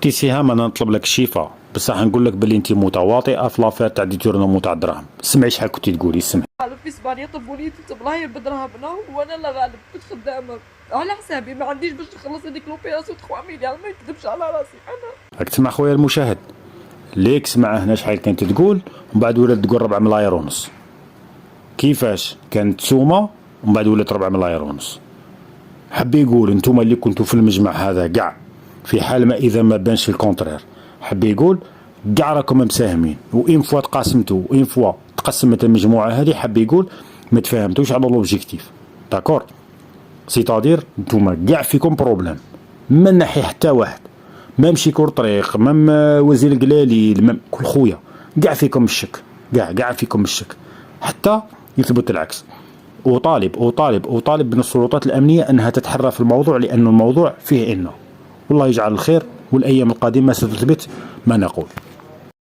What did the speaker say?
اختي سهام انا نطلب لك الشفاء، بصح نقول لك بلي انت متواطئه في لافير تاع ديتورنمون تاع الدراهم. سمعي شحال كنتي تقولي، سمعي. غالب في اسبانيا طلبوا لي تبلاير بدراهمنا وانا لا غالب كنت خدامه على حسابي، ما عنديش باش نخلص هذيك لوبيراسيون 3 مليار، ما نكذبش على راسي انا. راك تسمع خويا المشاهد؟ ليك سمع هنا شحال كانت تقول ومن بعد ولات تقول 4 ملاير ونص. كيفاش كانت تسومه ومن بعد ولات 4 ملاير ونص؟ حب يقول انتم اللي كنتوا في المجمع هذا كاع في حال ما اذا ما بانش الكونترير، حب يقول كاع راكم مساهمين، وان فوا تقاسمتوا وان فوا تقسمت المجموعه هذه، حب يقول ما تفاهمتوش على لوبجيكتيف. داكور؟ سيتادير نتوما كاع فيكم بروبليم من ناحيه حتى واحد، مام شيكور طريق، مام وزير القلاليل، مام كل خويا كاع فيكم الشك، كاع فيكم الشك حتى يثبت العكس. أطالب من السلطات الأمنية أنها تتحرى في الموضوع، لأن الموضوع فيه إنه والله يجعل الخير، والأيام القادمة ستثبت ما نقول.